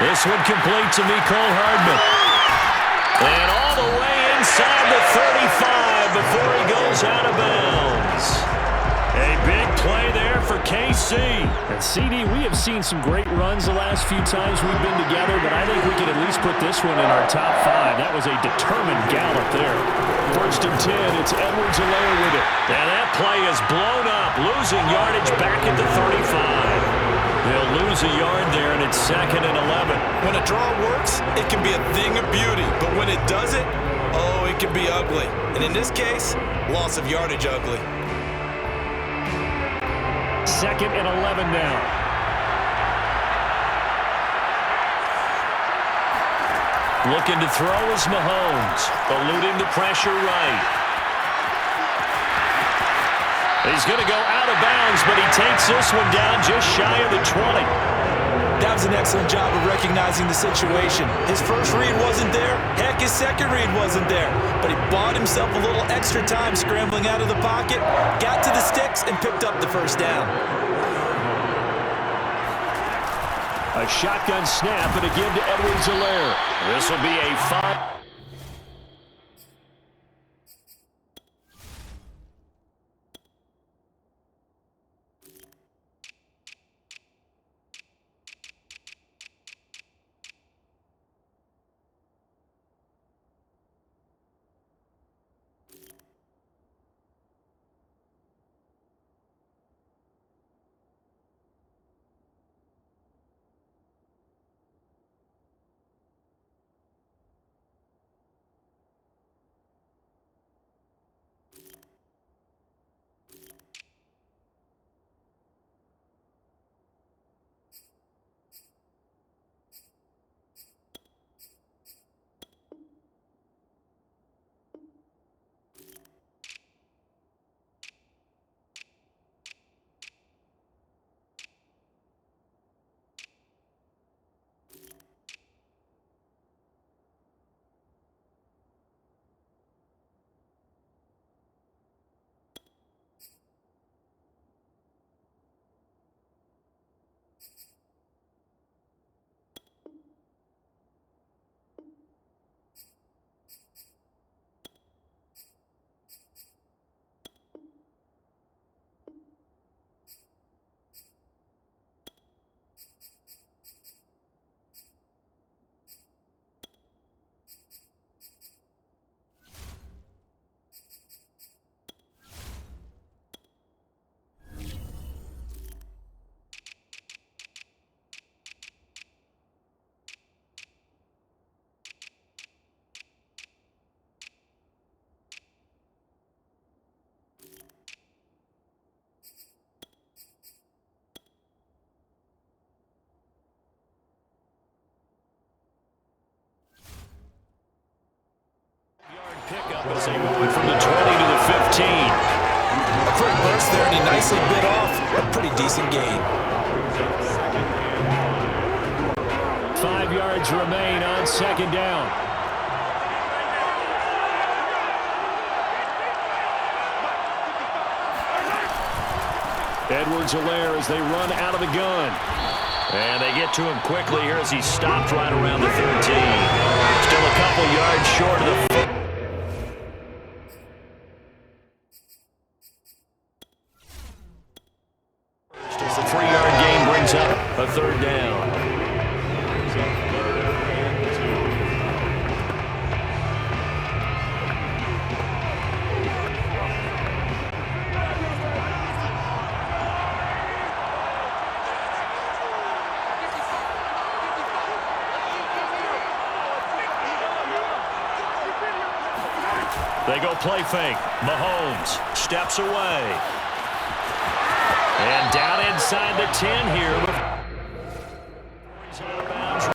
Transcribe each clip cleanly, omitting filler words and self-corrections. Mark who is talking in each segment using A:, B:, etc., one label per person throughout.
A: This one complete to Mecole Hardman. And all the way inside the 35 before he goes out of bounds. A big play there for KC.
B: And CD, we have seen some great runs the last few times we've been together, but I think we can at least put this one in our top 5. That was a determined gallop there. 1st and 10, it's Edwards-Helaire with it.
A: And that play is blown up, losing yardage back at the 35. They'll lose a yard there, and it's 2nd and 11.
C: When a draw works, it can be a thing of beauty. But when it doesn't, oh, it can be ugly. And in this case, loss of yardage ugly.
B: 2nd and 11 now.
A: Looking to throw is Mahomes, eluding the pressure right. He's going to go out of bounds, but he takes this one down just shy of the 20.
C: That was an excellent job of recognizing the situation. His first read wasn't there. Heck, his second read wasn't there. But he bought himself a little extra time scrambling out of the pocket, got to the sticks, and picked up the first down.
B: A shotgun snap, and again to Edwards-Helaire.
A: This will be a 5. Pickup as they move it from the 20 to the 15.
C: A quick burst there, and he nicely bit off a pretty decent gain.
B: 5 yards remain on 2nd down. Edwards-Helaire as they run out of the gun.
A: And they get to him quickly here as he stopped right around the 13. Still a couple yards short of the foot. As the 3-yard gain brings up a 3rd down. They go play fake. Mahomes steps away. And down inside the 10 here. He's out of bounds.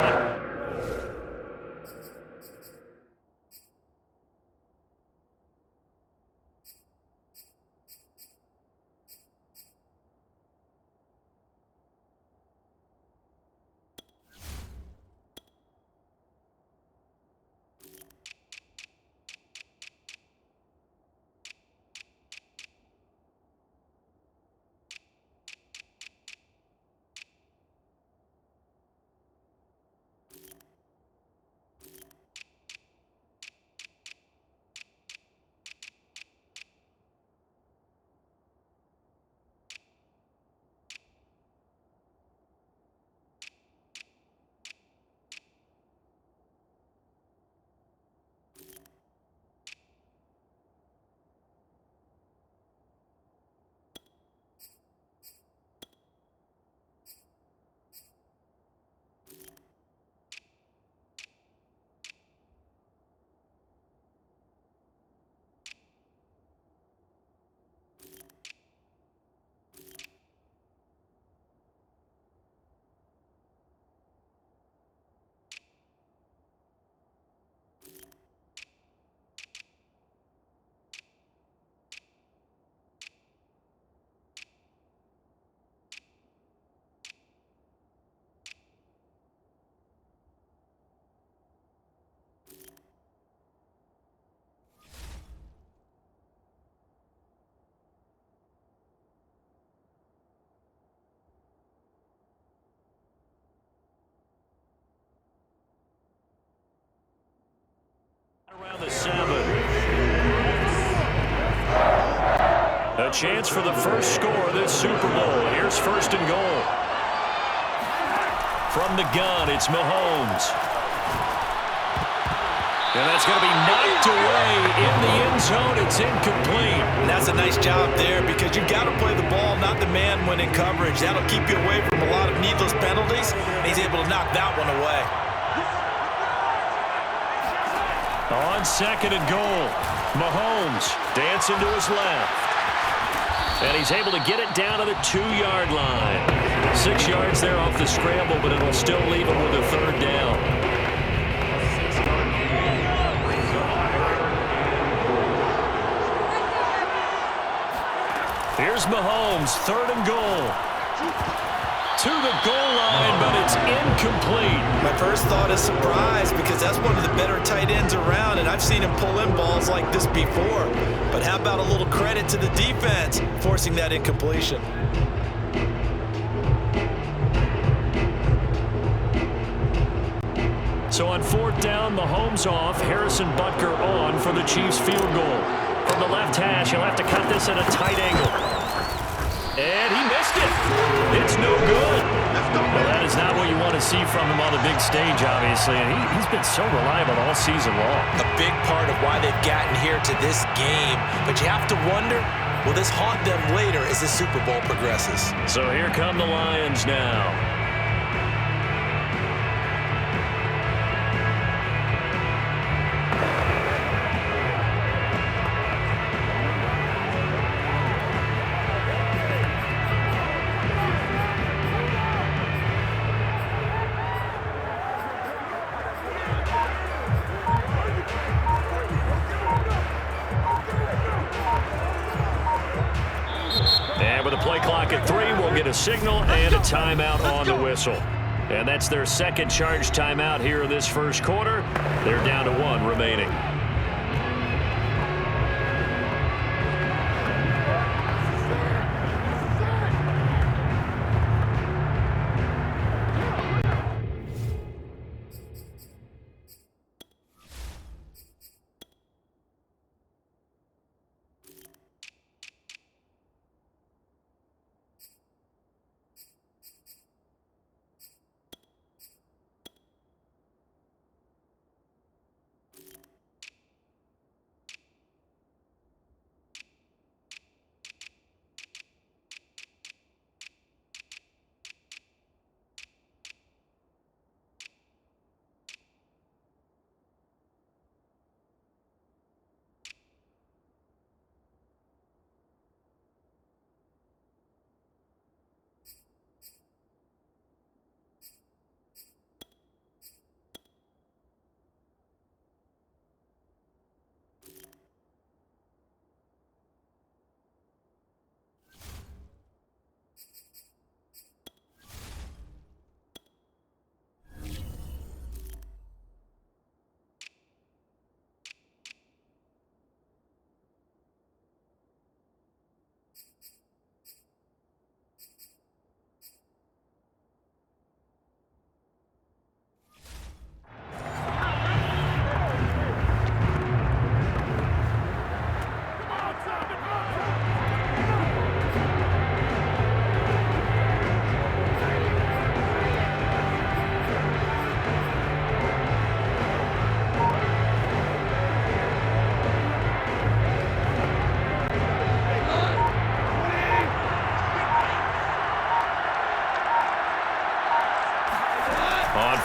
A: A chance for the first score of this Super Bowl. Here's first and goal. From the gun, it's Mahomes. And that's going to be knocked away in the end zone. It's incomplete.
C: And that's a nice job there because you've got to play the ball, not the man when in coverage. That'll keep you away from a lot of needless penalties. And he's able to knock that one away.
A: On second and goal, Mahomes dancing to his left. And he's able to get it down to the 2-yard line. 6 yards there off the scramble, but it'll still leave him with a third down. Here's Mahomes, third and goal. To the goal line, but it's incomplete.
C: My first thought is surprise because that's one of the better tight ends around, and I've seen him pull in balls like this before. But how about a little credit to the defense forcing that incompletion?
A: So on fourth down, Mahomes off, Harrison Butker on for the Chiefs field goal. From the left hash, he'll have to cut this at a tight angle. And he missed it. It's no good. Well, that is not what you want to see from him on the big stage, obviously. And he's been so reliable all season long.
C: A big part of why they've gotten here to this game. But you have to wonder, will this haunt them later as the Super Bowl progresses?
A: So here come the Lions now. At 3, we'll get a signal and a timeout on the whistle. And that's their second charge timeout here in this first quarter. They're down to 1 remaining.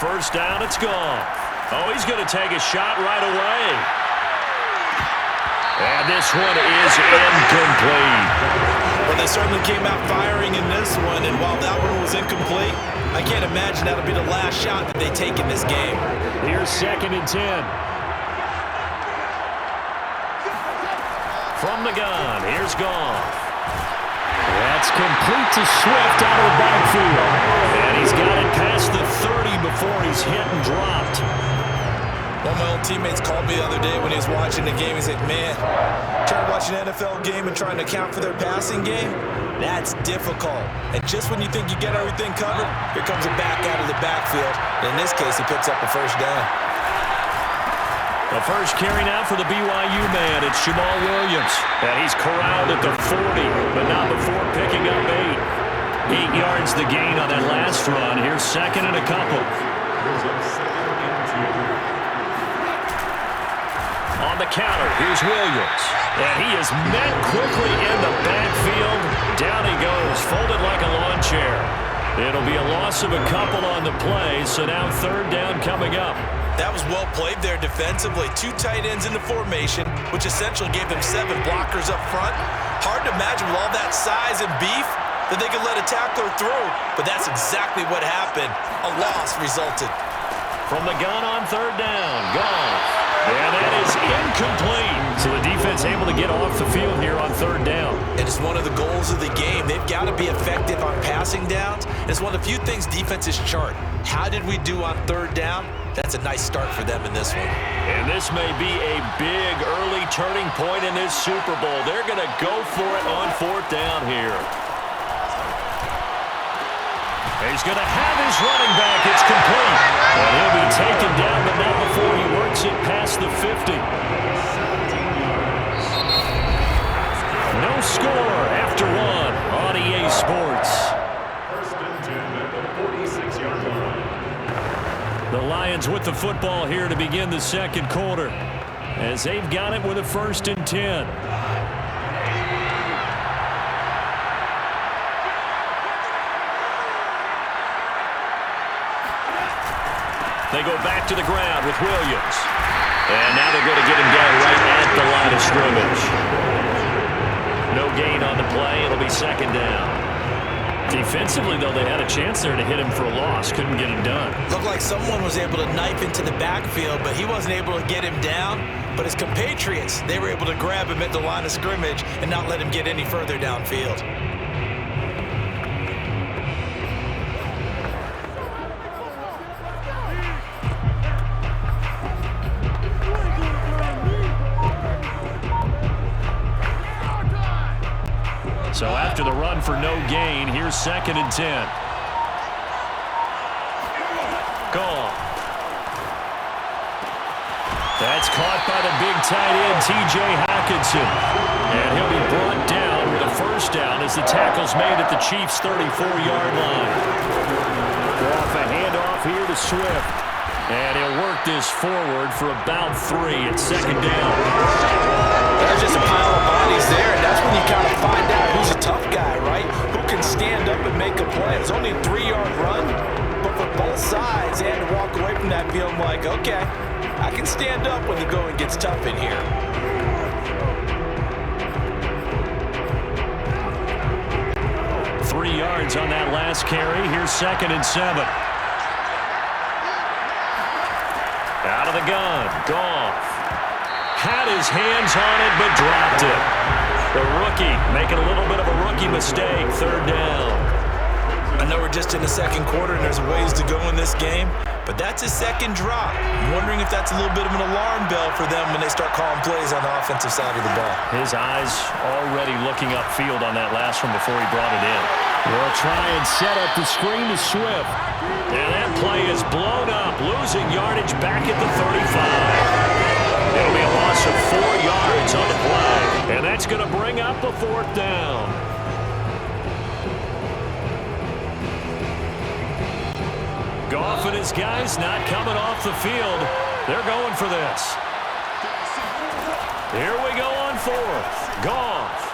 A: First down, it's gone. Oh, he's going to take a shot right away. And this one is incomplete.
C: Well, they certainly came out firing in this one, and while that one was incomplete, I can't imagine that'll be the last shot that they take in this game.
B: Here's second and 10.
A: From the gun, here's Goff.
B: That's complete to Swift out of the backfield.
A: And he's got it past the 30 before he's hit and dropped.
C: One of my old teammates called me the other day when he was watching the game. He said, man, trying to watch an NFL game and trying to account for their passing game, that's difficult. And just when you think you get everything covered, here comes a back out of the backfield. And in this case, he picks up a first down.
A: The first carry now for the BYU man. It's Jamal Williams. And he's corralled at the 40, but not before picking up 8. 8 yards the gain on that last run. Here's second and a couple. On the counter, here's Williams. And he is met quickly in the backfield. Down he goes, folded like a lawn chair. It'll be a loss of a couple on the play, so now third down coming up.
C: That was well played there defensively. 2 tight ends in the formation, which essentially gave them 7 blockers up front. Hard to imagine with all that size and beef that they could let a tackler through, but that's exactly what happened. A loss resulted.
A: From the gun on third down, gone. And that is incomplete. So the defense able to get off the field here on third down.
C: And it's one of the goals of the game. They've got to be effective on passing downs. It's one of the few things defenses chart. How did we do on third down? That's a nice start for them in this one.
A: And this may be a big early turning point in this Super Bowl. They're going to go for it on fourth down here. He's going to have his running back. It's complete. And he'll be taken down, but not before he works it past the 50. No score after 1 on EA Sports. The Lions with the football here to begin the second quarter, as they've got it with a 1st and 10. They go back to the ground with Williams. And now they're going to get him down right at the line of scrimmage. No gain on the play. It'll be second down. Defensively, though, they had a chance there to hit him for a loss. Couldn't get it done.
C: Looked like someone was able to knife into the backfield, but he wasn't able to get him down. But his compatriots, they were able to grab him at the line of scrimmage and not let him get any further downfield.
A: So after the run for no gain, here's 2nd and 10. Gone. That's caught by the big tight end, T.J. Hockenson. And he'll be brought down with a first down as the tackle's made at the Chiefs' 34-yard line. Off a handoff here to Swift. And he'll work this forward for about 3 at second down.
C: There's just a pile of bodies there, and that's when you kind of find out who's a tough guy, right? Who can stand up and make a play. It's only a 3-yard run, but for both sides, they had to walk away from that feeling like, okay, I can stand up when the going gets tough in here.
A: Three yards on that last carry. Here's 2nd and 7. Out of the gun, Goff. Had his hands on it, but dropped it. The rookie making a little bit of a rookie mistake. Third down.
C: I know we're just in the second quarter and there's a ways to go in this game, but that's his second drop. I'm wondering if that's a little bit of an alarm bell for them when they start calling plays on the offensive side of the ball.
A: His eyes already looking upfield on that last one before he brought it in.
B: We'll try and set up the screen to Swift.
A: And that play is blown up, losing yardage back at the 35. It'll be a loss of 4 yards on the play. And that's going to bring up a fourth down. Goff and his guys not coming off the field. They're going for this. Here we go on fourth. Goff.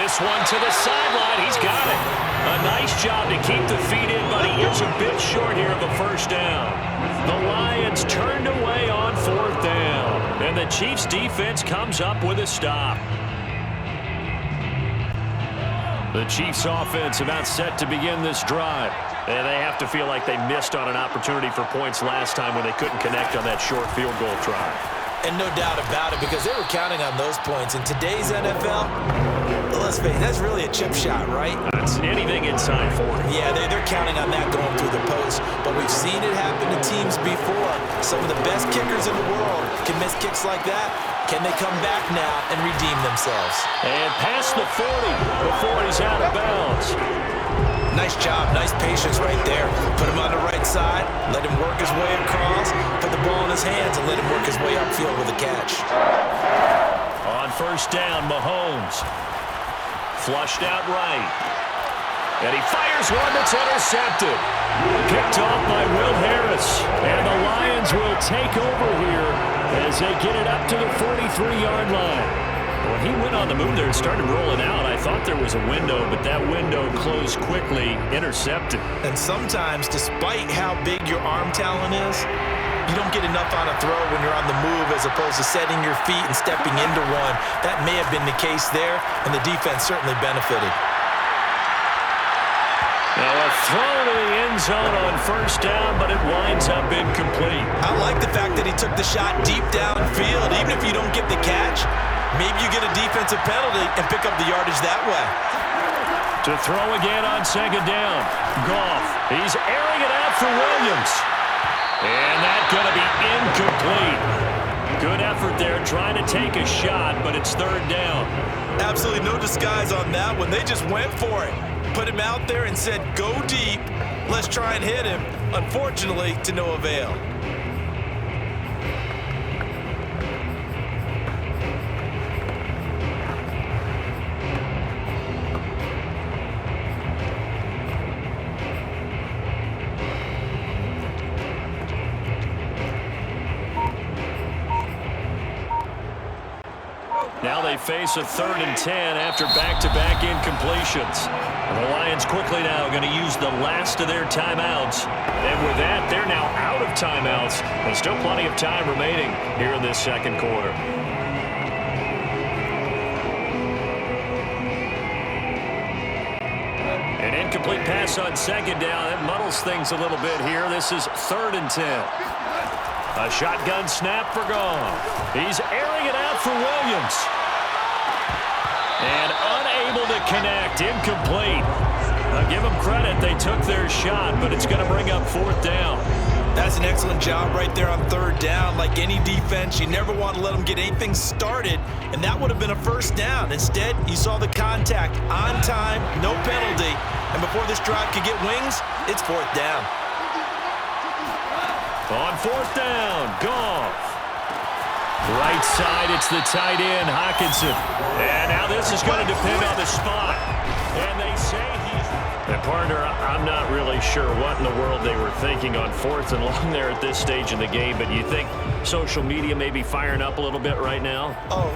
A: This one to the sideline. He's got it. A nice job to keep the feet in, but he is a bit short here of a first down. The Lions turned away on fourth down. And the Chiefs defense comes up with a stop. The Chiefs offense about set to begin this drive. And they have to feel like they missed on an opportunity for points last time when they couldn't connect on that short field goal try.
C: And no doubt about it, because they were counting on those points. In today's NFL, let's face it, that's really a chip shot, right?
A: That's anything inside 40.
C: Yeah, they're counting on that going through the post. But we've seen it happen to teams before. Some of the best kickers in the world can miss kicks like that. Can they come back now and redeem themselves?
A: And past the 40 before he's out of bounds.
C: Nice job, nice patience right there. Put him on the right side, let him work his way across, put the ball in his hands and let him work his way upfield with a catch.
A: On first down, Mahomes. Flushed out right. And he fires one that's intercepted. Picked off by Will Harris. And the Lions will take over here as they get it up to the 43-yard line. When he went on the move there and started rolling out, I thought there was a window, but that window closed quickly, intercepted.
C: And sometimes, despite how big your arm talent is, you don't get enough on a throw when you're on the move as opposed to setting your feet and stepping into one. That may have been the case there, and the defense certainly benefited.
A: Now a throw to the end zone on first down, but it winds up incomplete.
C: I like the fact that he took the shot deep downfield. Even if you don't get the catch, maybe you get a defensive penalty and pick up the yardage that way.
A: To throw again on second down. Goff, he's airing it out for Williams. And that's going to be incomplete. Good effort there trying to take a shot, but it's third down.
C: Absolutely no disguise on that one. They just went for it. Put him out there and said, go deep. Let's try and hit him. Unfortunately, to no avail.
A: Now they face a 3rd and 10 after back-to-back incompletions. And the Lions quickly now going to use the last of their timeouts. And with that, they're now out of timeouts. There's still plenty of time remaining here in this second quarter. An incomplete pass on second down. That muddles things a little bit here. This is 3rd and 10. A shotgun snap for Goff. He's airing it out for Williams. And unable to connect. Incomplete. I'll give them credit. They took their shot, but it's going to bring up 4th down.
C: That's an excellent job right there on 3rd down. Like any defense, you never want to let them get anything started, and that would have been a 1st down. Instead, you saw the contact on time, no penalty, and before this drive could get wings, it's 4th down.
A: On 4th down, Goff. Right side, it's the tight end, Hockenson. And now this is going to depend on the spot. And they say he's... And partner, I'm not really sure what in the world they were thinking on 4th and long there at this stage in the game, but you think social media may be firing up a little bit right now?
C: Oh,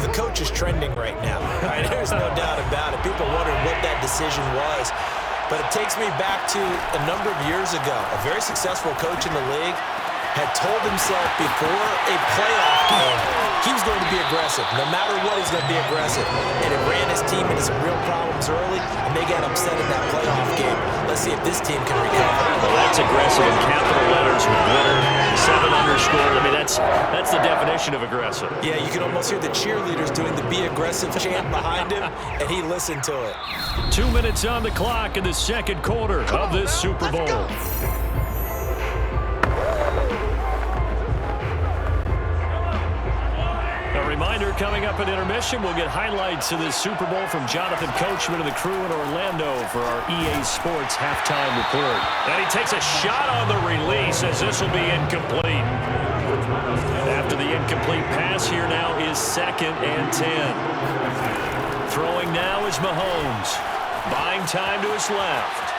C: the coach is trending right now. Right? There's no doubt about it. People wondering what that decision was. But it takes me back to a number of years ago. A very successful coach in the league had told himself before a playoff game he was going to be aggressive. No matter what, he's going to be aggressive. And it ran his team into some real problems early, and they got upset in that playoff game. Let's see if this team can recover.
A: Well, that's aggressive in capital letters with glitter, 7 underscore. I mean, that's the definition of aggressive.
C: Yeah, you can almost hear the cheerleaders doing the be aggressive chant behind him, and he listened to it.
A: 2 minutes on the clock in the second quarter of this Super Bowl. A reminder coming up at intermission, we'll get highlights of this Super Bowl from Jonathan Coachman and the crew in Orlando for our EA Sports halftime report. And he takes a shot on the release as this will be incomplete. After the incomplete pass, here now is 2nd and 10. Throwing now is Mahomes. Buying time to his left.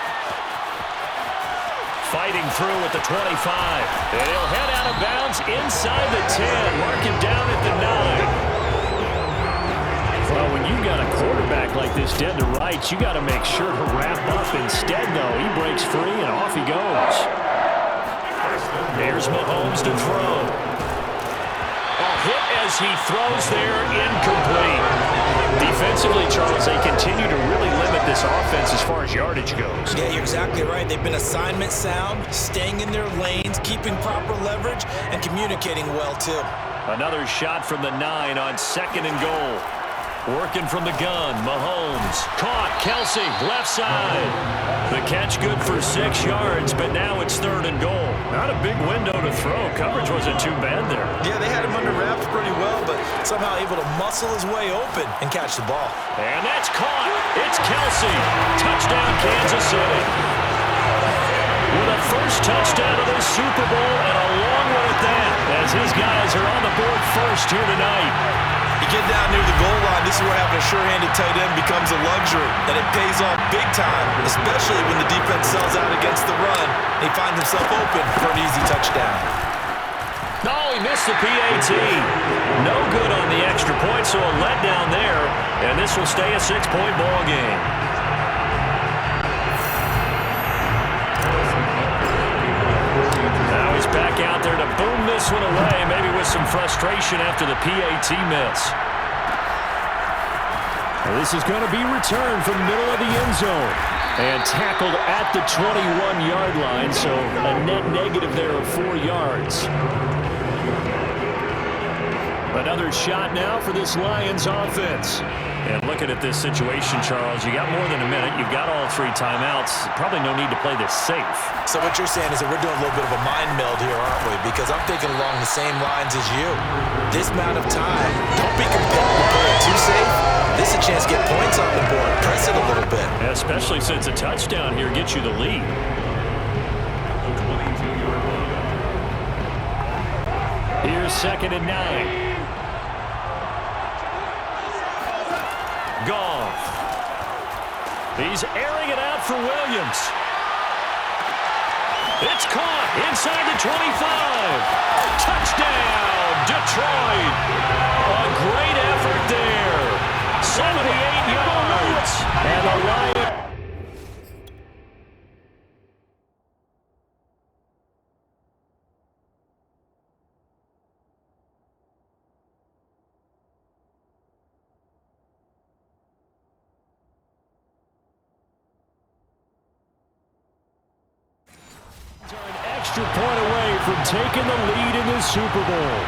A: Fighting through at the 25. And he'll head out of bounds inside the 10. Mark him down at the 9. Well, when you got a quarterback like this dead to rights, you got to make sure to wrap up. Instead, though, he breaks free and off he goes. There's Mahomes to throw. A hit as he throws there, incomplete. Defensively, Charles, they continue to really limit this offense as far as yardage goes.
C: Yeah, you're exactly right. They've been assignment sound, staying in their lanes, keeping proper leverage, and communicating well, too.
A: Another shot from the 9 on 2nd and goal. Working from the gun, Mahomes. Caught, Kelsey, left side. The catch good for 6 yards, but now it's 3rd and goal. Not a big window to throw. Coverage wasn't too bad there.
C: Yeah, they had him under wraps pretty well, but somehow able to muscle his way open and catch the ball.
A: And that's caught. It's Kelsey. Touchdown, Kansas City. With a first touchdown of this Super Bowl and a long one at
B: as his guys are on the board first here tonight.
C: You get down near the goal line, this is where having a sure-handed tight end becomes a luxury, and it pays off big time, especially when the defense sells out against the run. He finds himself open for an easy touchdown.
A: No, he missed the PAT. No good on the extra point, so a letdown there, and this will stay a 6-point ball game. Now he's back out there to boom this one away, maybe with some frustration after the PAT miss.
B: This is going to be returned from the middle of the end zone. And tackled at the 21-yard line, so a net negative there of 4 yards. Another shot now for this Lions offense.
A: And looking at this situation, Charles, you got more than a minute. You've got all 3 timeouts. Probably no need to play this safe.
C: So what you're saying is that we're doing a little bit of a mind meld here, aren't we? Because I'm thinking along the same lines as you. This amount of time, don't be compelled to play it too safe. This is a chance to get points on the board. Press it a little bit.
A: Especially since a touchdown here gets you the lead.
B: Here's 2nd and 9.
A: Goff. He's airing it out for Williams. It's caught inside the 25. Touchdown, Detroit. A great effort there. 78 yards.
B: And the Lions. Extra point away from taking the lead in the Super Bowl.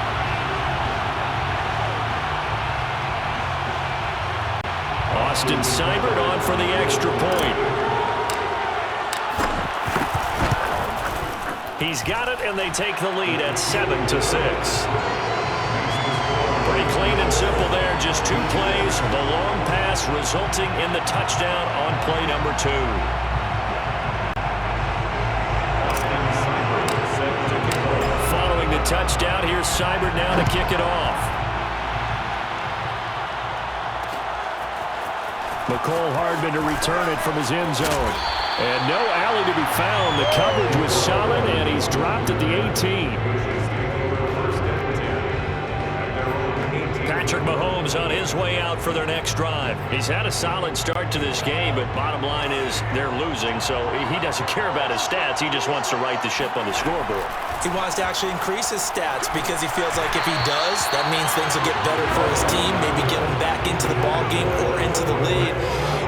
A: Austin Seibert on for the extra point. He's got it, and they take the lead at 7-6. Pretty clean and simple there. Just 2 plays. The long pass resulting in the touchdown on play number 2. Touchdown. Here's Seibert now to kick it off.
B: McCole Hardman to return it from his end zone. And no alley to be found. The coverage was solid, and he's dropped at the 18.
A: Patrick Mahomes on his way out for their next drive. He's had a solid start to this game, but bottom line is they're losing, so he doesn't care about his stats. He just wants to right the ship on the scoreboard.
C: He wants to actually increase his stats because he feels like if he does, that means things will get better for his team, maybe get him back into the ball game or into the lead.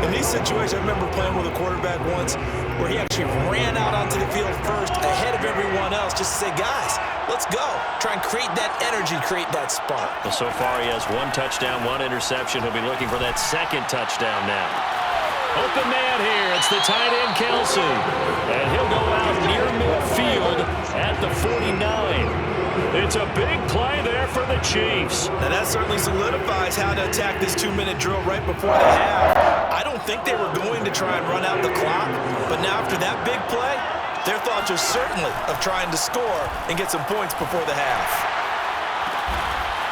C: In these situations, I remember playing with a quarterback once where he actually ran out onto the field first ahead of everyone else just to say, guys, let's go. Try and create that energy, create that spark.
A: Well, so far he has 1 touchdown, 1 interception. He'll be looking for that 2nd touchdown now. Open man here. It's the tight end, Kelsey. And he'll go out near midfield at the 49. It's a big play there for the Chiefs.
C: Now that certainly solidifies how to attack this 2-minute drill right before the half. I don't think they were going to try and run out the clock, but now after that big play, their thoughts are certainly of trying to score and get some points before the half.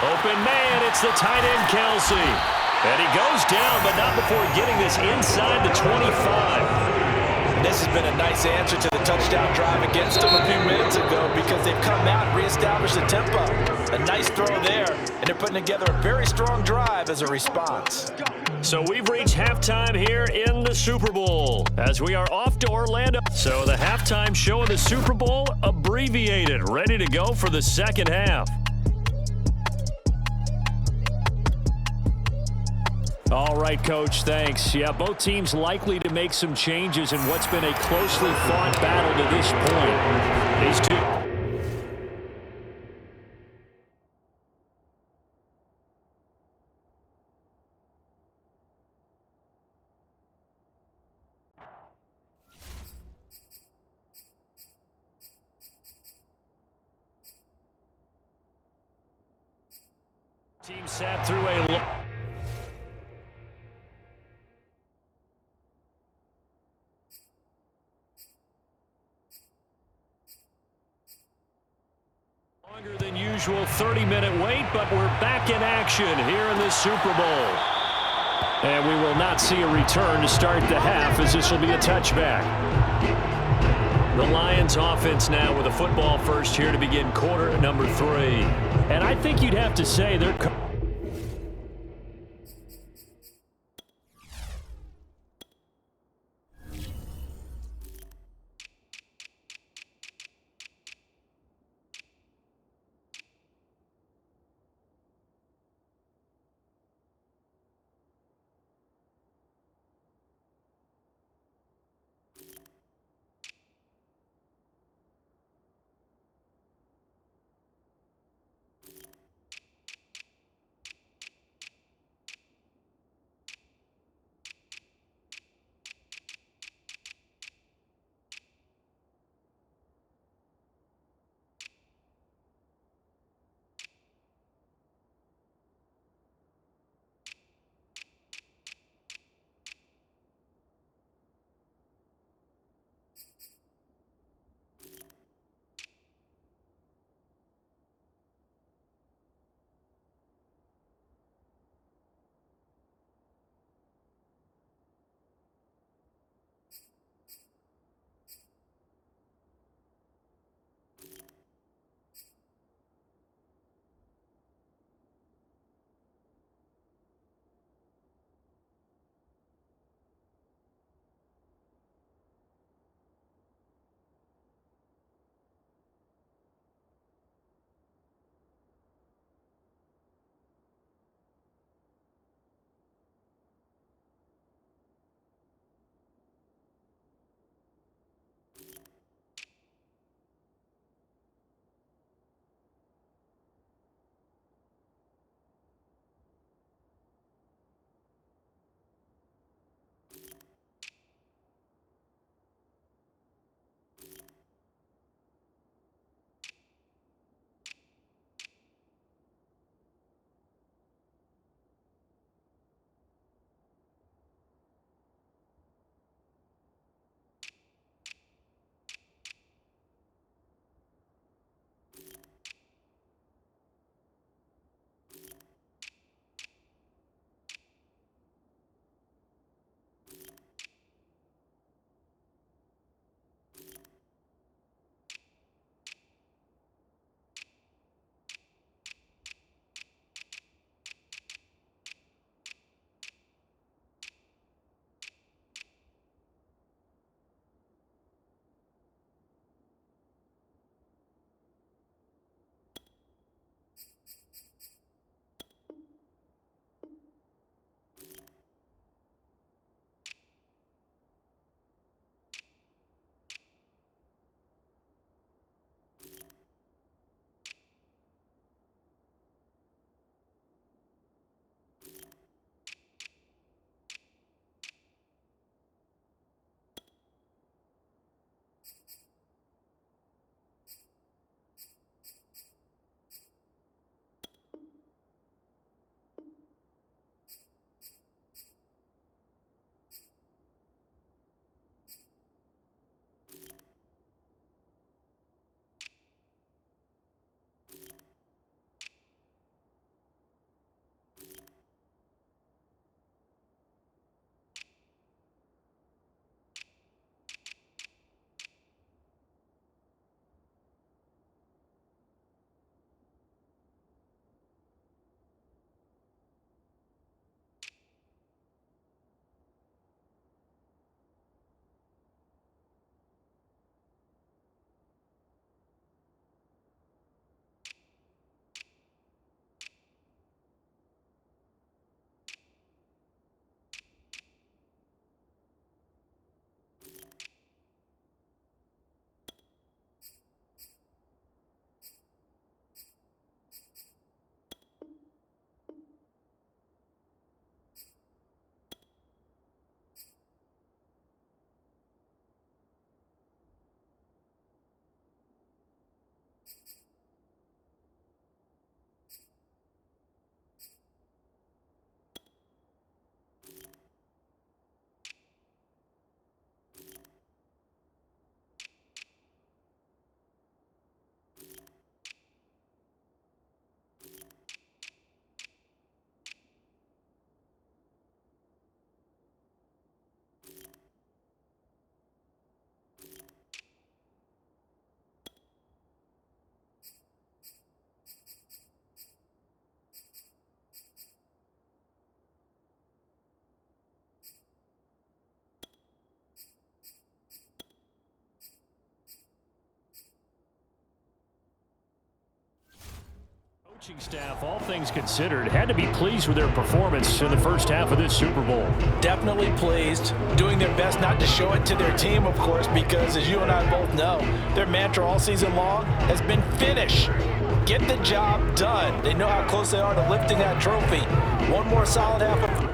A: Open man, it's the tight end, Kelsey. And he goes down, but not before getting this inside the 25.
C: This has been a nice answer to the touchdown drive against them a few minutes ago because they've come out and reestablished the tempo. A nice throw there, and they're putting together a very strong drive as a response.
A: So we've reached halftime here in the Super Bowl as we are off to Orlando. So the halftime show of the Super Bowl abbreviated, ready to go for the 2nd half.
B: All right, Coach, thanks. Yeah, both teams likely to make some changes in what's been a closely fought battle to this point. These two.
A: Team sat through a longer than usual
B: usual 30-minute wait, but we're back in action here in the Super Bowl. And we will not see a return to start the half, as this will be a touchback. The Lions offense now with a football first here to begin quarter number 3. And I think you'd have to say they're... Coaching staff, all things considered, had to be pleased with their performance in the first half of this Super Bowl.
C: Definitely pleased, doing their best not to show it to their team, of course, because as you and I both know, their mantra all season long has been finish. Get the job done. They know how close they are to lifting that trophy. One more solid half of football,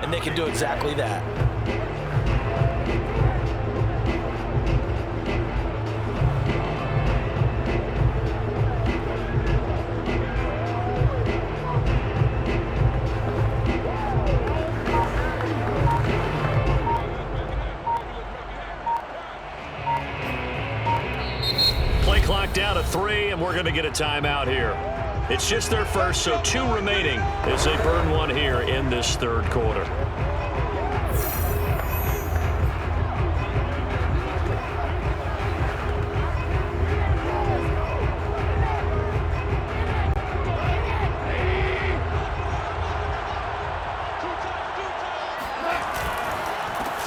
C: and they can do exactly that.
A: Play clock down to 3, and we're going to get a timeout here. It's just their first, so 2 remaining as they burn one here in this third quarter.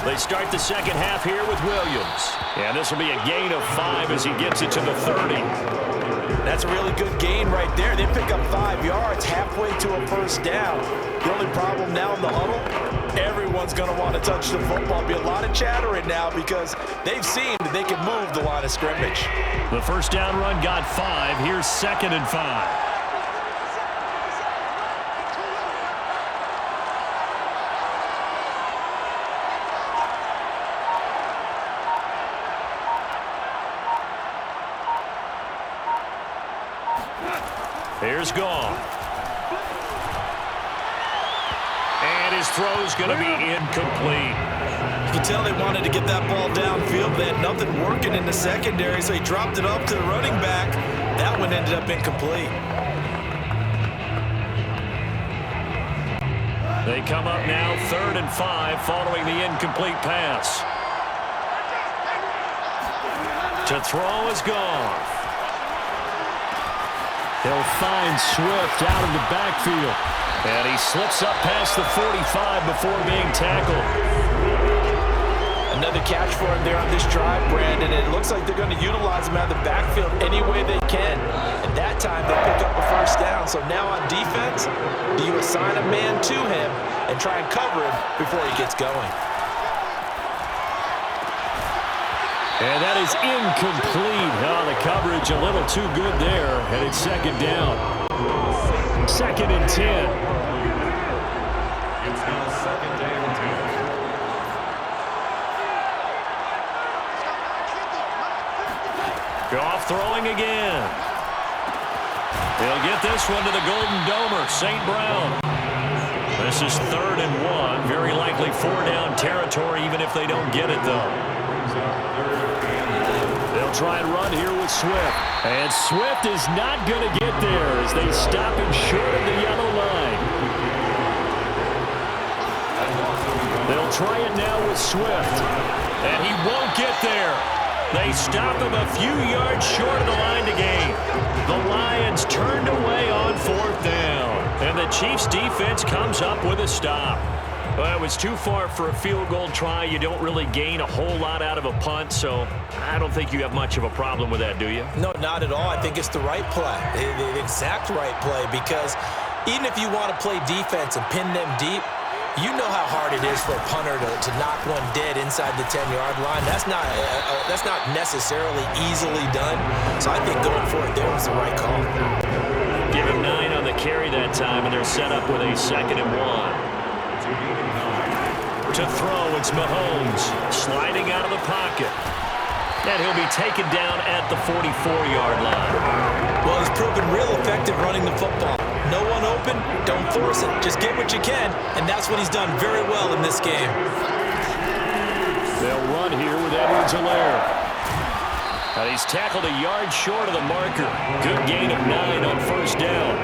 A: They start the second half here with Williams. And this will be a gain of 5 as he gets it to the 30.
C: That's a really good gain right there. They pick up 5 yards halfway to a first down. The only problem now in the huddle, everyone's going to want to touch the football. Be a lot of chattering now because they've seen that they can move the line of scrimmage.
A: The first down run got 5. Here's 2nd and 5. Here's Goff. And his throw's going to be incomplete.
C: You can tell they wanted to get that ball downfield. They had nothing working in the secondary, so he dropped it off to the running back. That one ended up incomplete.
A: They come up now 3rd and 5 following the incomplete pass. To throw is Goff.
B: He'll find Swift out of the backfield.
A: And he slips up past the 45 before being tackled.
C: Another catch for him there on this drive, Brandon. And it looks like they're going to utilize him out of the backfield any way they can. And that time they pick up a first down. So now on defense, do you assign a man to him and try and cover him before he gets going?
B: And that is incomplete. Oh, the coverage a little too good there. And it's 2nd down. 2nd and 10.
D: It's now 2nd and 10.
A: Goff throwing again. He'll get this one to the Golden Domer, St. Brown. This is 3rd and 1. Very likely 4-down territory, even if they don't get it, though.
B: They'll try and run here with Swift. And Swift is not going to get there as they stop him short of the yellow line. They'll try it now with Swift.
A: And he won't get there. They stop him a few yards short of the line to gain. The Lions turned away on 4th down. And the Chiefs' defense comes up with a stop. Well, it was too far for a field goal try. You don't really gain a whole lot out of a punt, so I don't think you have much of a problem with that, do you?
C: No, not at all. I think it's the right play, the exact right play, because even if you want to play defense and pin them deep, you know how hard it is for a punter to knock one dead inside the 10-yard line. That's not necessarily easily done, so I think going for it there was the right call.
A: Give him 9 on the carry that time, and they're set up with a 2nd and 1. To throw, it's Mahomes sliding out of the pocket. And he'll be taken down at the 44-yard line.
C: Well, he's proven real effective running the football. No one open, don't force it. Just get what you can, and that's what he's done very well in this game.
B: They'll run here with Edwards-Helaire.
A: And he's tackled a yard short of the marker. Good gain of 9 on 1st down.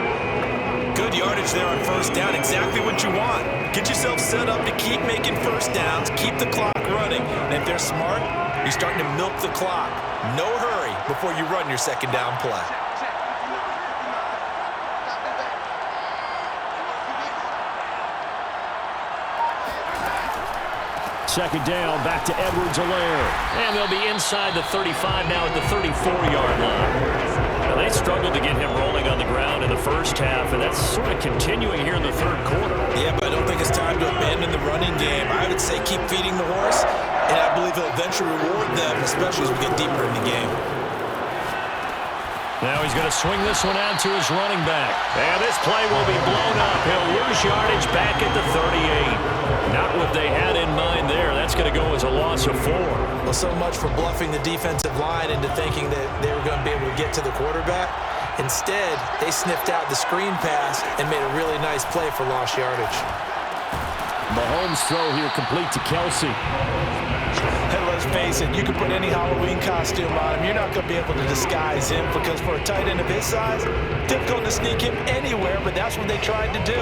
C: Good yardage there on 1st down. Exactly what you want. Get yourself set up to keep making first downs, keep the clock running. And if they're smart, you're starting to milk the clock. No hurry before you run your 2nd down play.
B: Second down, back to Edwards-Helaire.
A: And they'll be inside the 35 now at the 34-yard line. Now, they struggled to get him rolling on the ground in the first half, and that's sort of continuing here in the third quarter.
C: Yeah, but I don't think it's time to abandon the running game. I would say keep feeding the horse, and I believe he'll eventually reward them, especially as we get deeper in the game.
A: Now he's going to swing this one out to his running back. And this play will be blown up. He'll lose yardage back at the 38. Not what they had in mind there. That's going to go as a loss of 4.
C: Well, so much for bluffing the defensive line into thinking that they were going to be able to get to the quarterback. Instead, they sniffed out the screen pass and made a really nice play for lost yardage.
B: Mahomes' throw here complete to Kelsey.
C: And let's face it, you can put any Halloween costume on him. You're not going to be able to disguise him because for a tight end of his size, difficult to sneak him anywhere, but that's what they tried to do.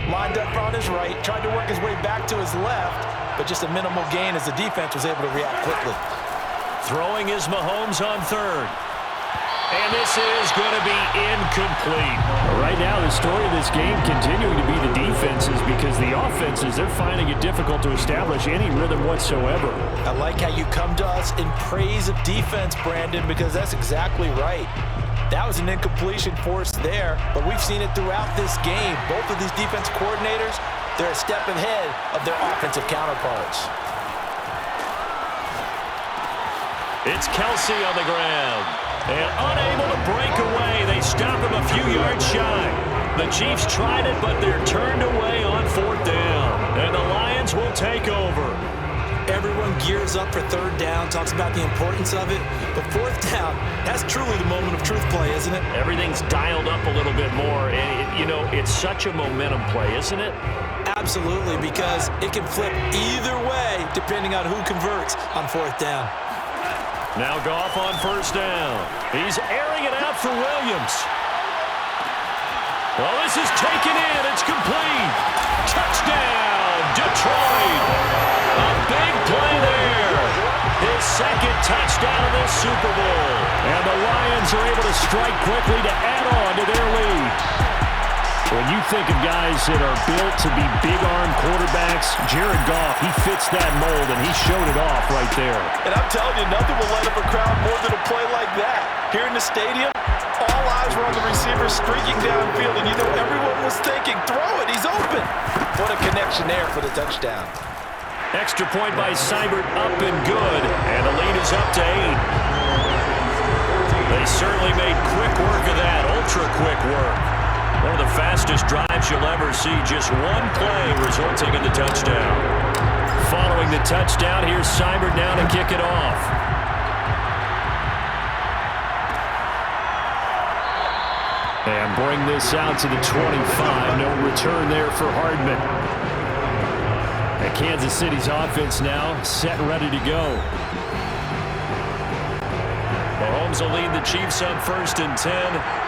C: Lined up on his right, tried to work his way back to his left, but just a minimal gain as the defense was able to react quickly.
A: Throwing is Mahomes on third. And this is going to be incomplete.
B: Right now, the story of this game continuing to be the defenses because the offenses, they're finding it difficult to establish any rhythm whatsoever.
C: I like how you come to us in praise of defense, Brandon, because that's exactly right. That was an incompletion forced there, but we've seen it throughout this game. Both of these defense coordinators, they're a step ahead of their offensive counterparts.
A: It's Kelsey on the ground. And unable to break away. They stop him a few yards shy. The Chiefs tried it, but they're turned away on fourth down. And the Lions will take over.
C: Everyone gears up for third down, talks about the importance of it. But fourth down, that's truly the moment of truth play, isn't it?
A: Everything's dialed up a little bit more. And, you know, it's such a momentum play, isn't it?
C: Absolutely, because it can flip either way depending on who converts on fourth down.
A: Now Goff on first down. He's airing it out for Williams. Well, this is taken in. It's complete. Touchdown, Detroit. A big play there. His second touchdown of this Super Bowl.
B: And the Lions are able to strike quickly to add on to their lead. When you think of guys that are built to be big-arm quarterbacks, Jared Goff, he fits that mold, and he showed it off right there.
C: And I'm telling you, nothing will light up a crowd more than a play like that. Here in the stadium, all eyes were on the receiver streaking downfield, and you know everyone was thinking, throw it, he's open. What a connection there for the touchdown.
A: Extra point by Seibert, up and good, and the lead is up to 8. They certainly made quick work of that, ultra-quick work. One of the fastest drives you'll ever see. Just one play resulting in the touchdown. Following the touchdown, here's Seibert now to kick it off.
B: And bring this out to the 25. No return there for Hardman. And Kansas City's offense now set and ready to go.
A: Mahomes will lead the Chiefs on 1st and 10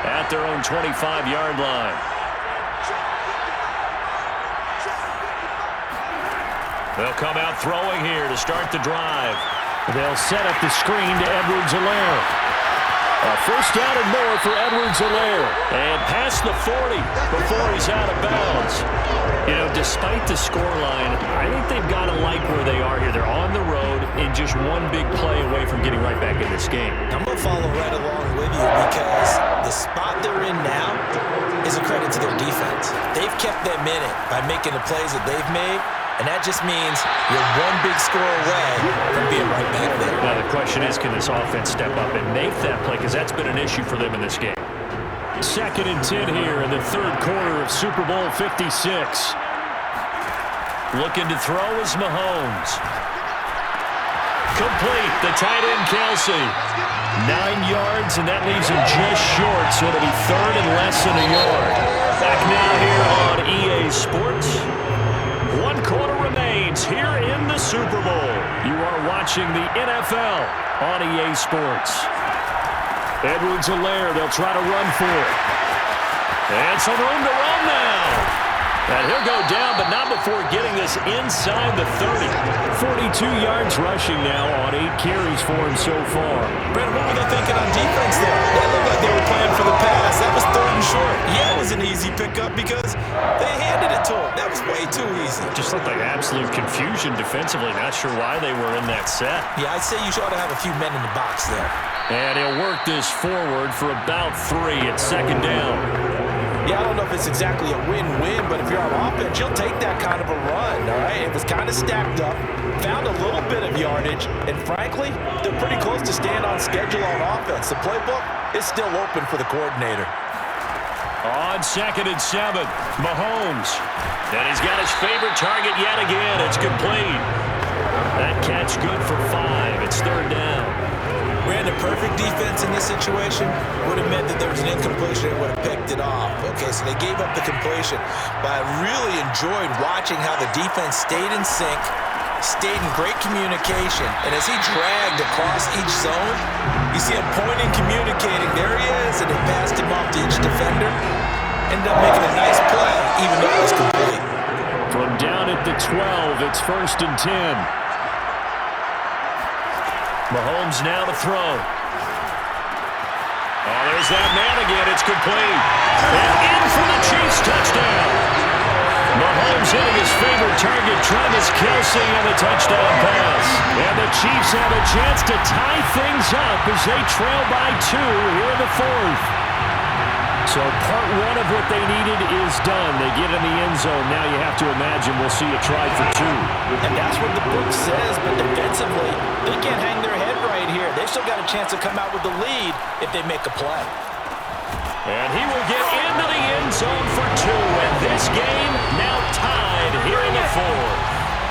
A: at their own 25-yard line. They'll come out throwing here to start the drive.
B: They'll set up the screen to Edwards-Helaire. A first down and more for Edwards-Helaire.
A: And past the 40 before he's out of bounds. You know, despite the scoreline, I think they've got to like where they are here. They're on the road and just one big play away from getting right back in this game.
C: I'm going to follow right along with you because the spot they're in now is a credit to their defense. They've kept them in it by making the plays that they've made, and that just means you're one big score away from being right back there.
A: Now the question is, can this offense step up and make that play? Because that's been an issue for them in this game.
B: 2nd and 10 here in the third quarter of Super Bowl 56.
A: Looking to throw is Mahomes. Complete, the tight end Kelsey. 9 yards, and that leaves him just short, so it'll be third and less than a yard. Back now here on EA Sports. 1 quarter remains here in the Super Bowl. You are watching the NFL on EA Sports.
B: Edwards-Helaire, they'll try to run for it.
A: And some room to run now. And he'll go down, but not before getting this inside the 30.
B: 42 yards rushing now on 8 carries for him so far.
C: Brandon, what were they thinking on defense there? That looked like they were playing for the pass. That was 3rd and short. Yeah, it was an easy pickup because they handed it to him. That box way too easy.
A: Just looked like absolute confusion defensively. Not sure why they were in that set.
C: Yeah, I'd say you ought to have a few men in the box there.
A: And he'll work this forward for about 3 at second down.
C: Yeah, I don't know if it's exactly a win-win, but if you're on offense, you'll take that kind of a run, all right? It was kind of stacked up, found a little bit of yardage, and frankly, they're pretty close to staying on schedule on offense. The playbook is still open for the coordinator.
A: On 2nd and 7, Mahomes. And he's got his favorite target yet again. It's complete. That catch good for 5. It's 3rd down.
C: Ran a perfect defense in this situation. Would have meant that there was an incompletion and would have picked it off. Okay, so they gave up the completion. But I really enjoyed watching how the defense stayed in sync, stayed in great communication. And as he dragged across each zone, you see him pointing, communicating. There he is, and they passed him off to each defender. Ended up making a nice play, even though it was complete.
B: From down at the 12, it's 1st and 10.
A: Mahomes now to throw. Oh, there's that man again. It's complete. And in for the Chiefs touchdown. Mahomes hitting his favorite target, Travis Kelce, on the touchdown pass. And the Chiefs have a chance to tie things up as they trail by 2 here in the 4th. So part 1 of what they needed is done. They get in the end zone. Now you have to imagine we'll see a try for 2.
C: And that's what the book says, but defensively, they can't hang their head right here. They've still got a chance to come out with the lead if they make a play.
A: And he will get into the end zone for 2. And this game now tied here in the 4th.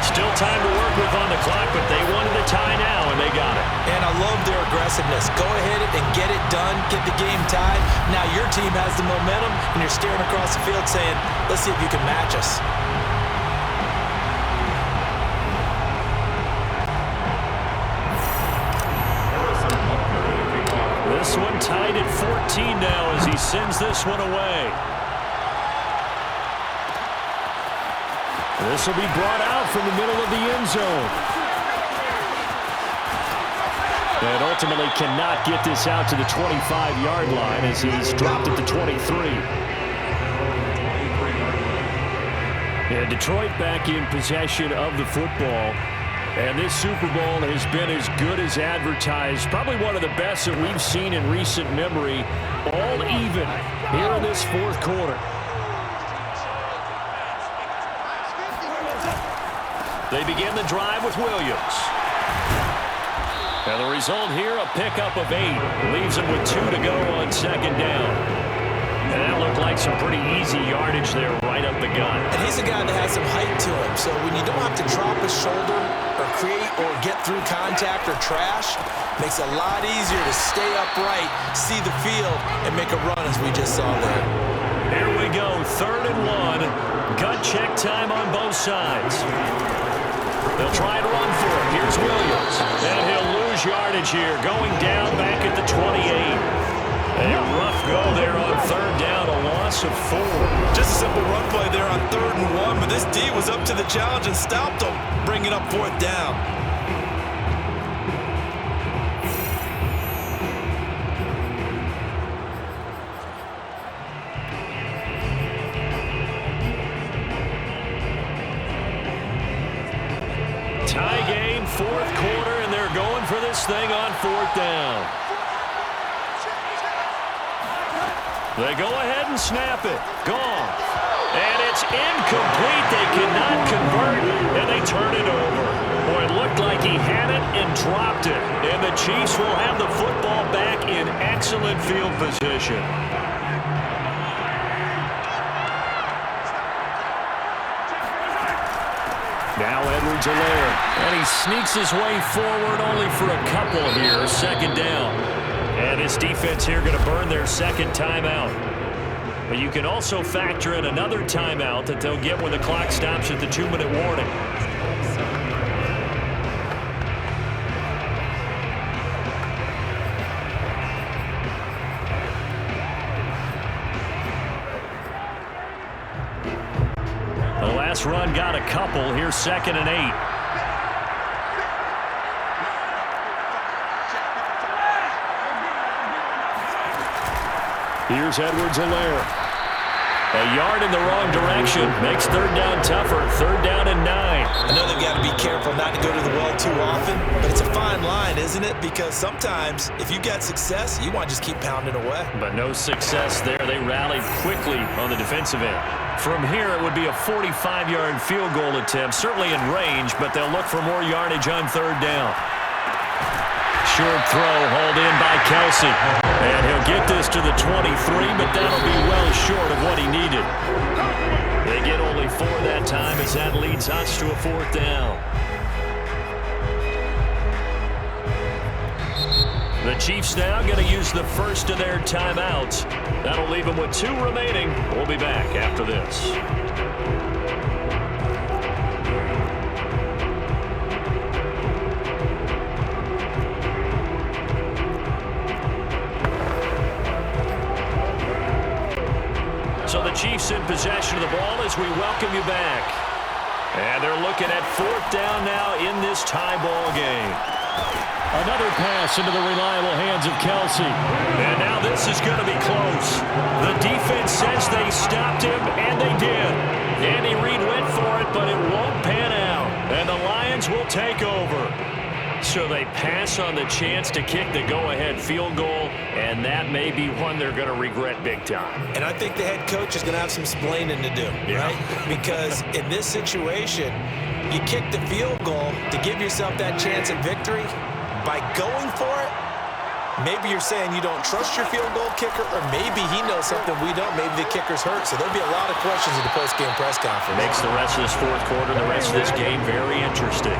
A: Still time to work with on the clock, but they wanted the tie now, and they got it.
C: And I love their aggressiveness. Go ahead and get it done, get the game tied. Now your team has the momentum, and you're staring across the field saying, let's see if you can match us.
A: This one tied at 14 now as he sends this one away.
B: This will be brought out from the middle of the end zone. And ultimately cannot get this out to the 25-yard line as he's dropped at the 23. And Detroit back in possession of the football. And this Super Bowl has been as good as advertised. Probably one of the best that we've seen in recent memory. All even here in this 4th quarter.
A: They begin the drive with Williams. And the result here, a pickup of 8. Leaves them with 2 to go on 2nd down. And that looked like some pretty easy yardage there right up the gut.
C: And he's a guy that has some height to him, so when you don't have to drop his shoulder or create or get through contact or trash, makes it a lot easier to stay upright, see the field, and make a run as we just saw there.
A: Here we go, 3rd and 1. Gut check time on both sides. They'll try and run for it. Here's Williams. And he'll lose yardage here, going down back at the 28. A rough go there on 3rd down, a loss of 4.
C: Just a simple run play there on 3rd and 1, but this D was up to the challenge and stopped him, bringing up 4th down.
A: Tie game, 4th quarter, and they're going for this thing on 4th down. They go ahead and snap it. Gone. And it's incomplete. They cannot convert, and they turn it over. Boy, it looked like he had it and dropped it. And the Chiefs will have the football back in excellent field position.
B: Now Edwards-Helaire.
A: And he sneaks his way forward only for a couple here. 2nd down. And this defense here going to burn their 2nd timeout. But you can also factor in another timeout that they'll get when the clock stops at the 2-minute warning. The last run got a couple. Here's 2nd and 8.
B: Here's Edwards-Helaire. A yard in the wrong direction makes third down tougher. Third down and 9.
C: I know they've got to be careful not to go to the well too often, but it's a fine line, isn't it? Because sometimes if you got success, you want to just keep pounding away.
B: But no success there. They rallied quickly on the defensive end. From here, it would be a 45-yard field goal attempt, certainly in range, but they'll look for more yardage on third down. Short throw hauled in by Kelsey. And he'll get this to the 23, but that'll be well short of what he needed. They get only 4 that time as that leads us to a fourth down. The Chiefs now going to use the first of their timeouts. That'll leave them with 2 remaining. We'll be back after this. So the Chiefs in possession of the ball as we welcome you back. And they're looking at fourth down now in this tie ball game. Another pass into the reliable hands of Kelsey. And now this is going to be close. The defense says they stopped him, and they did. Andy Reid went for it, but it won't pan out. And the Lions will take over. So they pass on the chance to kick the go-ahead field goal, and that may be one they're going to regret big time.
C: And I think the head coach is going to have some splaining to do, right? Because in this situation, you kick the field goal to give yourself that chance at victory. By going for it, maybe you're saying you don't trust your field goal kicker, or maybe he knows something we don't. Maybe the kicker's hurt. So there'll be a lot of questions in the post-game press conference.
B: Makes the rest of this fourth quarter, the rest of this game very interesting.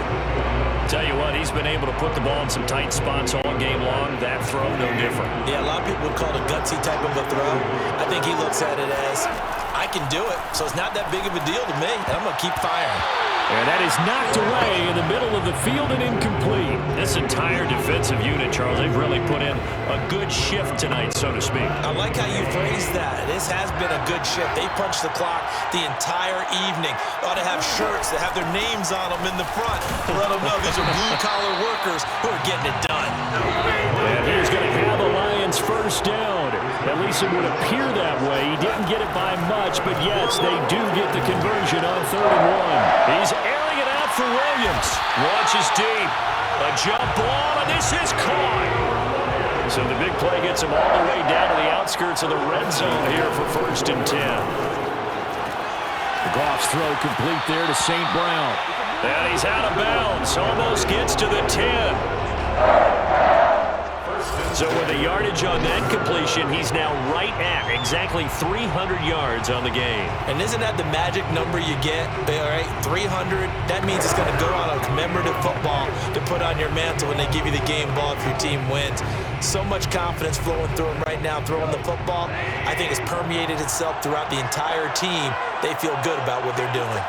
B: Tell you what, he's been able to put the ball in some tight spots all game long. That throw, no different.
C: Yeah, a lot of people would call it a gutsy type of a throw. I think he looks at it as, I can do it, so it's not that big of a deal to me, and I'm going to keep firing.
B: And that is knocked away in the middle of the field and incomplete. This entire defensive unit, Charles, they've really put in a good shift tonight, so to speak.
C: I like how you phrased that. This has been a good shift. They punched the clock the entire evening. Ought to have shirts that have their names on them in the front to let them know these are blue-collar workers who are getting it done.
B: And he's going to have the Lions first down. At least it would appear that way. He didn't get it by much, but yes, they do get the conversion on 3rd and 1. He's airing it out for Williams. Launches deep. A jump ball, and this is caught. So the big play gets him all the way down to the outskirts of the red zone here for 1st and 10. Goff's throw complete there to St. Brown. And he's out of bounds. Almost gets to the 10. So with the yardage on that completion, he's now right at exactly 300 yards on the game.
C: And isn't that the magic number you get? All right, 300. That means it's going to go on a commemorative football to put on your mantle when they give you the game ball if your team wins. So much confidence flowing through him right now, throwing the football. I think it's permeated itself throughout the entire team. They feel good about what they're doing.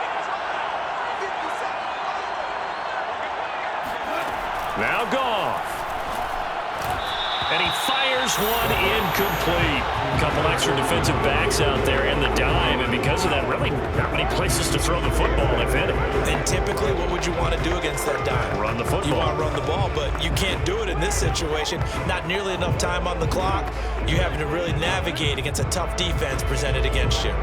B: Now Goff. And he fires one incomplete. A couple extra defensive backs out there in the dime, and because of that, really not many places to throw the football, if any.
C: And typically, what would you want to do against that dime?
B: Run the football.
C: You want to run the ball, but you can't do it in this situation. Not nearly enough time on the clock. You're having to really navigate against a tough defense presented against you.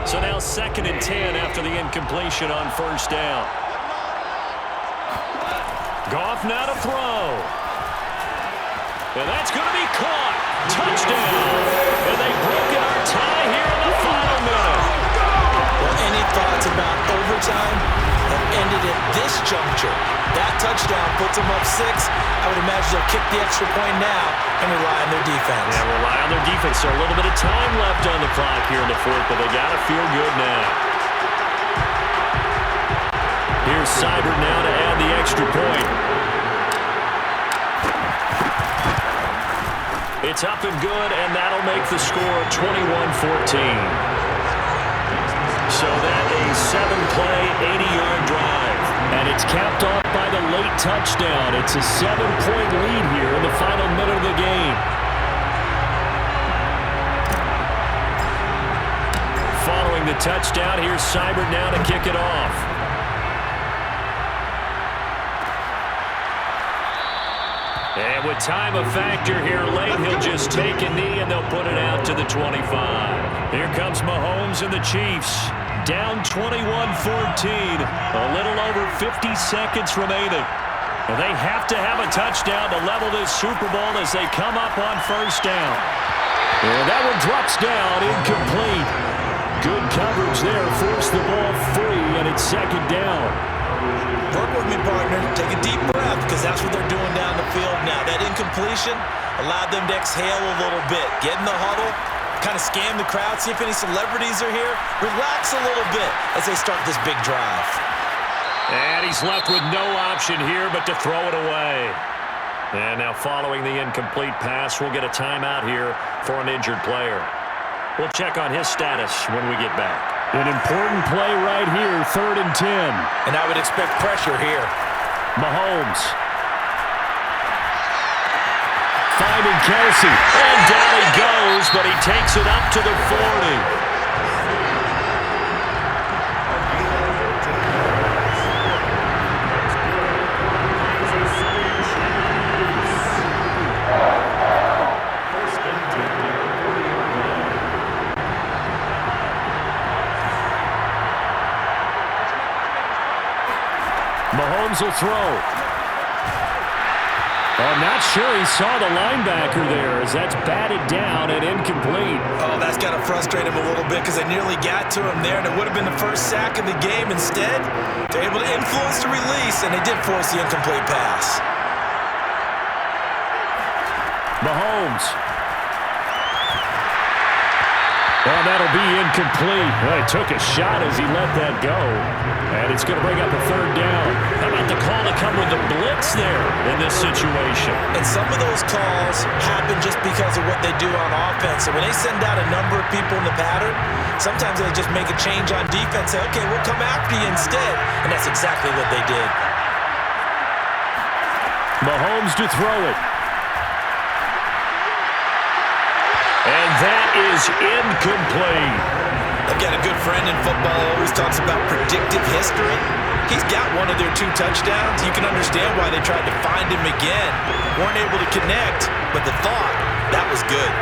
B: So now 2nd and 10 after the incompletion on 1st down. Goff now to throw. And that's going to be caught. Touchdown. And they've broken our tie here in the final minute.
C: Well, any thoughts about overtime have ended at this juncture. That touchdown puts them up 6. I would imagine they'll kick the extra point now and rely on their defense.
B: Yeah, rely on their defense. So a little bit of time left on the clock here in the 4th, but they got to feel good now. Here's Seibert now to add the extra point. It's up and good, and that'll make the score 21-14. So that a 7-play, 80-yard drive. And it's capped off by the late touchdown. It's a 7-point lead here in the final minute of the game. Following the touchdown, here's Seibert now to kick it off.
A: And with time a factor here late, he'll just take a knee and they'll put it out to the 25. Here comes Mahomes and the Chiefs. Down 21-14. A little over 50 seconds remaining. And they have to have a touchdown to level this Super Bowl as they come up on first down. And that one drops down, incomplete. Good coverage there, forced the ball free, and it's second down.
C: Work with me, partner. Take a deep breath, because that's what they're doing down the field now. That incompletion allowed them to exhale a little bit. Get in the huddle, kind of scan the crowd, see if any celebrities are here. Relax a little bit as they start this big drive.
A: And he's left with no option here but to throw it away. And now following the incomplete pass, we'll get a timeout here for an injured player. We'll check on his status when we get back.
B: An important play right here, 3rd and 10.
C: And I would expect pressure here.
B: Mahomes. Finding Kelsey.
A: And down he goes, but he takes it up to the 40.
B: Mahomes will throw. I'm not sure he saw the linebacker there as that's batted down and incomplete.
C: Oh, that's got to frustrate him a little bit because they nearly got to him there, and it would have been the first sack of the game. Instead, they're able to influence the release, and they did force the incomplete pass.
B: Mahomes. Oh, that'll be incomplete. Well, he took a shot as he let that go. And it's going to bring up a 3rd down.
A: How about the call to come with the blitz there in this situation?
C: And some of those calls happen just because of what they do on offense. So when they send out a number of people in the pattern, sometimes they just make a change on defense. Say, okay, we'll come after you instead. And that's exactly what they did.
B: Mahomes to throw it.
A: And that is incomplete.
C: I've got a good friend in football who always talks about predictive history. He's got one of their 2 touchdowns. You can understand why they tried to find him again. Weren't able to connect, but the thought, that was good.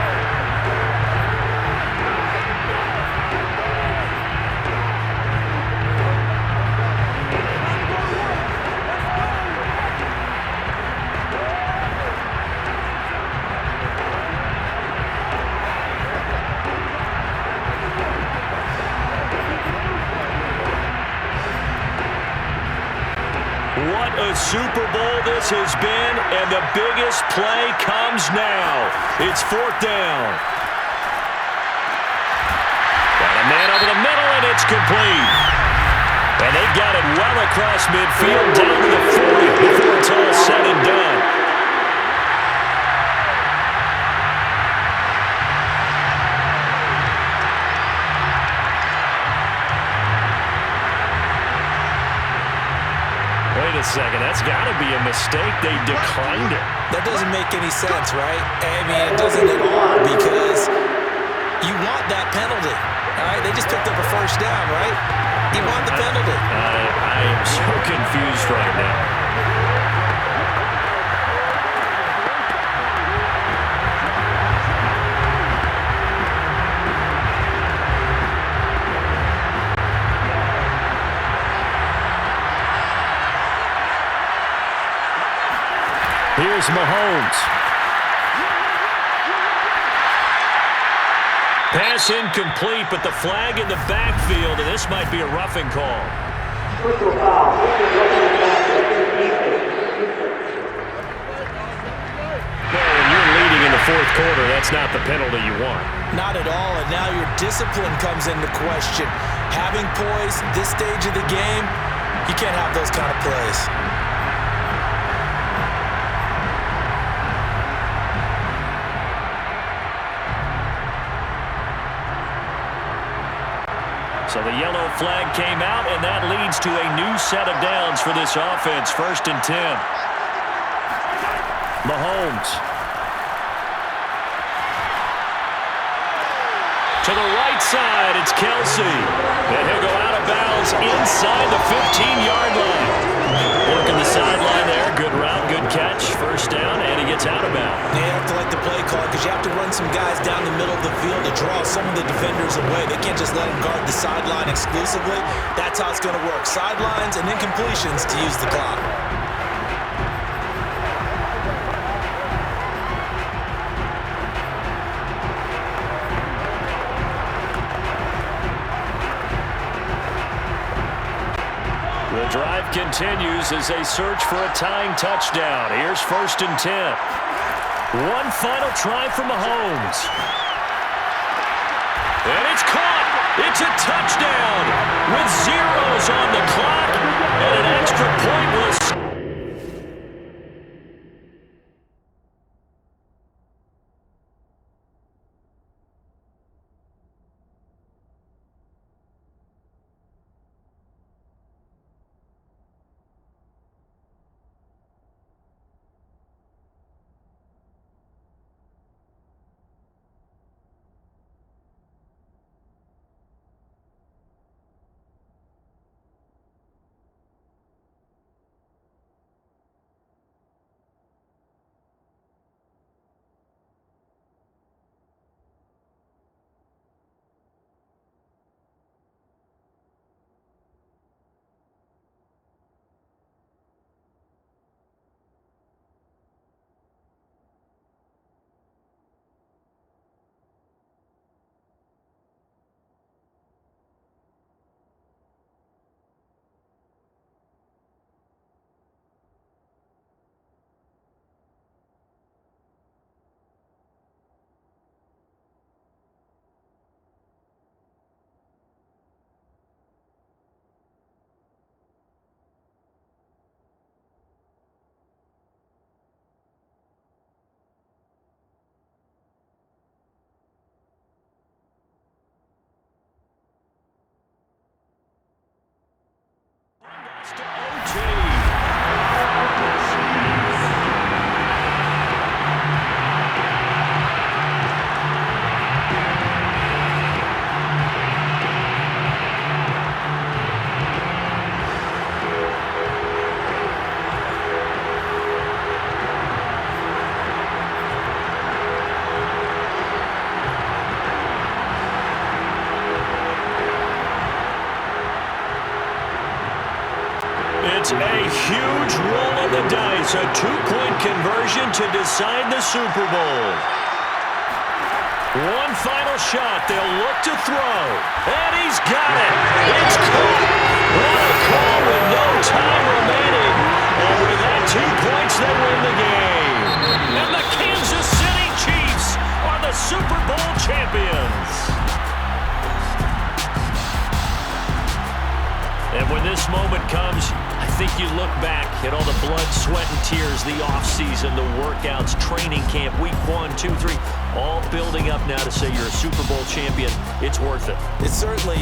A: What a Super Bowl this has been, and the biggest play comes now. It's 4th down. Got a man over the middle, and it's complete. And they got it well across midfield down to the 40 before it's all said and done. Wait a second, that's got to be a mistake. They declined it.
C: That doesn't make any sense, right? I mean, it doesn't at all because you want that penalty, all right? They just picked up a first down, right? You want the penalty.
A: I am so confused right now.
B: Here's Mahomes.
A: Pass incomplete, but the flag in the backfield, and this might be a roughing call. Well, when you're leading in the 4th quarter, that's not the penalty you want.
C: Not at all, and now your discipline comes into question. Having poise at this stage of the game, you can't have those kind of plays.
A: So the yellow flag came out, and that leads to a new set of downs for this offense. 1st and 10.
B: Mahomes.
A: To the right side, it's Kelsey. And he'll go out of bounds inside the 15-yard line. Working the sideline there. Good route, good
B: catch, first down, and he gets out of bounds.
C: You have to like the play call because you have to run some guys down the middle of the field to draw some of the defenders away. They can't just let them guard the sideline exclusively. That's how it's going to work. Sidelines and incompletions to use the clock.
B: The drive continues as they search for a tying touchdown. Here's 1st and 10. One final try from Mahomes. And it's caught. It's a touchdown with zeros on the clock and an extra point was. It's a huge roll of the dice, a two-point conversion to decide the Super Bowl. One final shot, they'll look to throw, and he's got it. It's caught. What a call with no time remaining. And with that 2 points, they win the game. And the Kansas City Chiefs are the Super Bowl champions. And when this moment comes, I think you look back at all the blood, sweat, and tears, the offseason, the workouts, training camp, week 1, 2, 3, all building up now to say you're a Super Bowl champion. It's worth it.
C: It's certainly